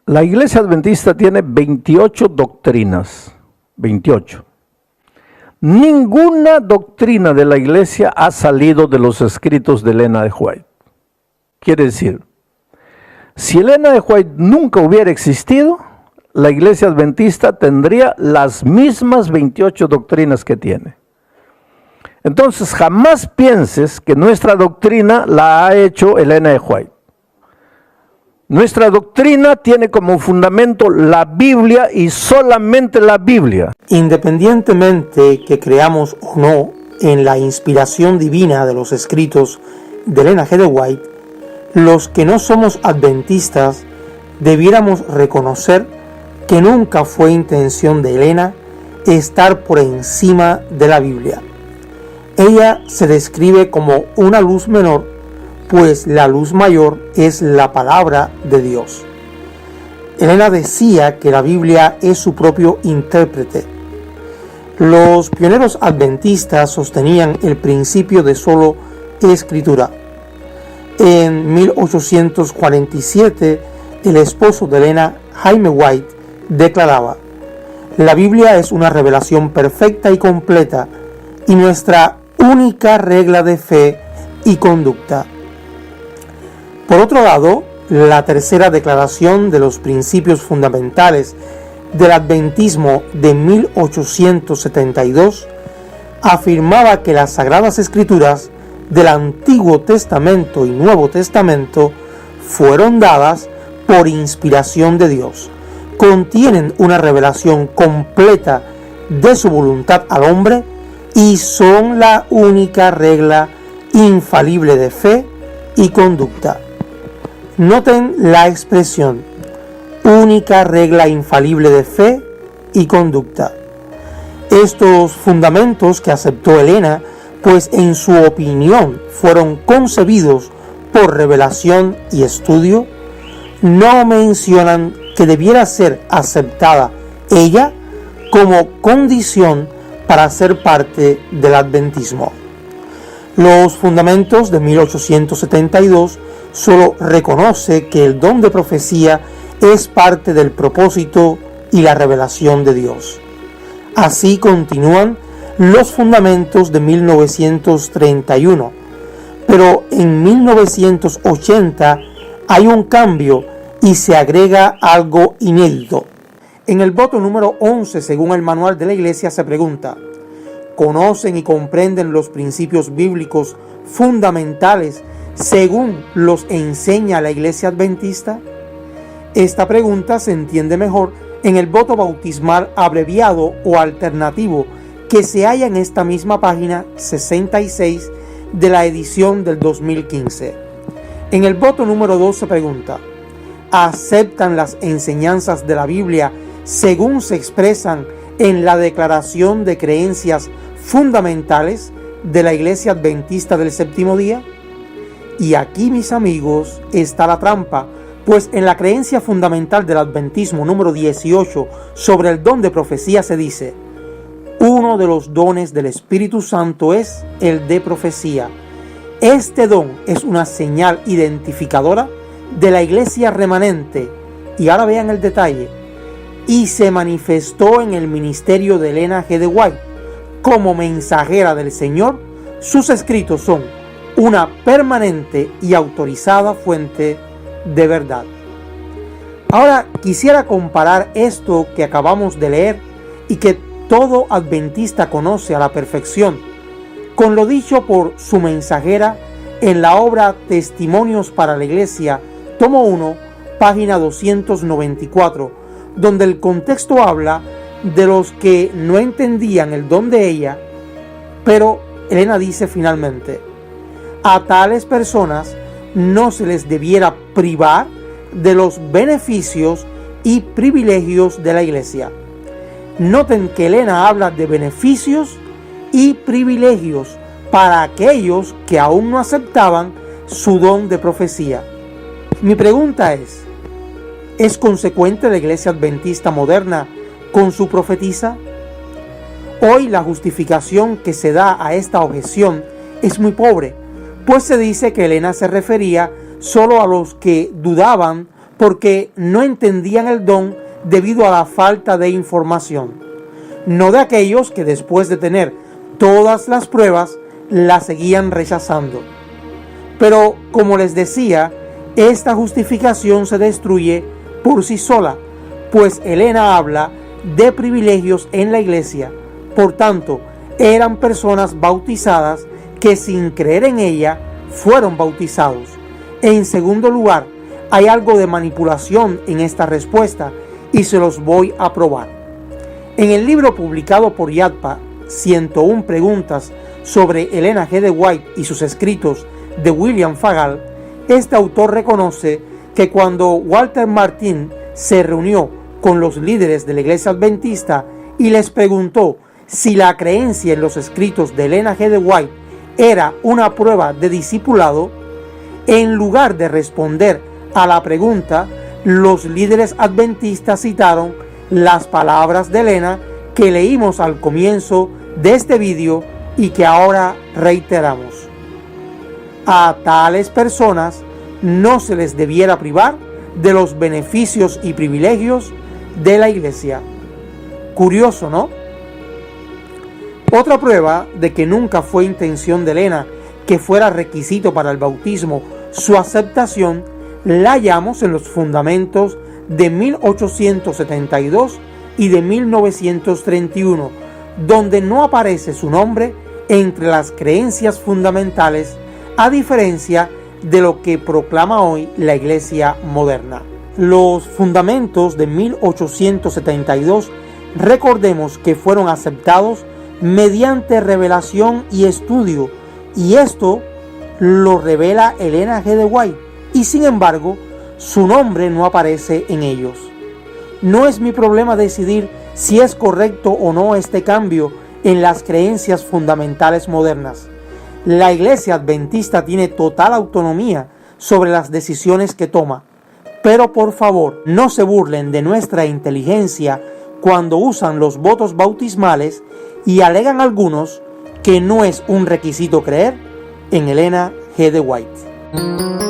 La Iglesia Adventista tiene 28 doctrinas, 28. Ninguna doctrina de la Iglesia ha salido de los escritos de Elena de White. Quiere decir, si Elena de White nunca hubiera existido, la Iglesia Adventista tendría las mismas 28 doctrinas que tiene. Entonces, jamás pienses que nuestra doctrina la ha hecho Elena de White. Nuestra doctrina tiene como fundamento la Biblia y solamente la Biblia. Independientemente que creamos o no en la inspiración divina de los escritos de Elena G. de White, los que no somos adventistas debiéramos reconocer que nunca fue intención de Elena estar por encima de la Biblia. Ella se describe como una luz menor, pues la luz mayor es la palabra de Dios. Elena decía que la Biblia es su propio intérprete. Los pioneros adventistas sostenían el principio de solo escritura. En 1847, el esposo de Elena, Jaime White, declaraba: la Biblia es una revelación perfecta y completa y nuestra única regla de fe y conducta. Por otro lado, la tercera declaración de los principios fundamentales del adventismo de 1872 afirmaba que las Sagradas Escrituras del Antiguo Testamento y Nuevo Testamento fueron dadas por inspiración de Dios, contienen una revelación completa de su voluntad al hombre y son la única regla infalible de fe y conducta. Noten la expresión, única regla infalible de fe y conducta. Estos fundamentos que aceptó Elena, pues en su opinión fueron concebidos por revelación y estudio, no mencionan que debiera ser aceptada ella como condición para ser parte del adventismo. Los fundamentos de 1872 solo reconoce que el don de profecía es parte del propósito y la revelación de Dios. Así continúan los fundamentos de 1931, pero en 1980 hay un cambio y se agrega algo inédito. En el voto número 11, según el manual de la Iglesia, se pregunta: ¿conocen y comprenden los principios bíblicos fundamentales según los enseña la Iglesia Adventista? Esta pregunta se entiende mejor en el voto bautismal abreviado o alternativo que se halla en esta misma página 66 de la edición del 2015. En el voto número 2 se pregunta: ¿aceptan las enseñanzas de la Biblia según se expresan en la Declaración de Creencias Fundamentales de la Iglesia Adventista del Séptimo Día? Y aquí, mis amigos, está la trampa, pues en la creencia fundamental del adventismo número 18 sobre el don de profecía se dice: uno de los dones del Espíritu Santo es el de profecía. Este don es una señal identificadora de la iglesia remanente. Y ahora vean el detalle: y se manifestó en el ministerio de Elena G. de White como mensajera del Señor. Sus escritos son una permanente y autorizada fuente de verdad. Ahora quisiera comparar esto que acabamos de leer y que todo adventista conoce a la perfección con lo dicho por su mensajera en la obra Testimonios para la Iglesia, tomo 1, página 294, donde el contexto habla de los que no entendían el don de ella, pero Elena dice finalmente: a tales personas no se les debiera privar de los beneficios y privilegios de la iglesia. Noten que Elena habla de beneficios y privilegios para aquellos que aún no aceptaban su don de profecía. Mi pregunta ¿es consecuente la iglesia adventista moderna con su profetisa? Hoy la justificación que se da a esta objeción es muy pobre, pues se dice que Elena se refería solo a los que dudaban porque no entendían el don debido a la falta de información, no de aquellos que después de tener todas las pruebas la seguían rechazando. Pero como les decía, esta justificación se destruye por sí sola, pues Helena habla de privilegios en la iglesia. Por tanto, eran personas bautizadas que sin creer en ella fueron bautizados. En segundo lugar, hay algo de manipulación en esta respuesta y se los voy a probar. En el libro publicado por Yadpa, 101 preguntas sobre Elena G. de White y sus escritos de William Fagal, este autor reconoce que cuando Walter Martin se reunió con los líderes de la Iglesia Adventista y les preguntó si la creencia en los escritos de Elena G. de White era una prueba de discipulado, en lugar de responder a la pregunta, los líderes adventistas citaron las palabras de Elena que leímos al comienzo de este vídeo y que ahora reiteramos. A tales personas no se les debiera privar de los beneficios y privilegios de la iglesia. Curioso, ¿no? Otra prueba de que nunca fue intención de Elena que fuera requisito para el bautismo su aceptación la hallamos en los fundamentos de 1872 y de 1931, donde no aparece su nombre entre las creencias fundamentales, a diferencia de lo que proclama hoy la Iglesia moderna. Los fundamentos de 1872, recordemos que fueron aceptados mediante revelación y estudio, y esto lo revela Elena G. de White, y sin embargo, su nombre no aparece en ellos. No es mi problema decidir si es correcto o no este cambio en las creencias fundamentales modernas. La Iglesia Adventista tiene total autonomía sobre las decisiones que toma, pero por favor, no se burlen de nuestra inteligencia cuando usan los votos bautismales y alegan algunos que no es un requisito creer en Elena G. de White.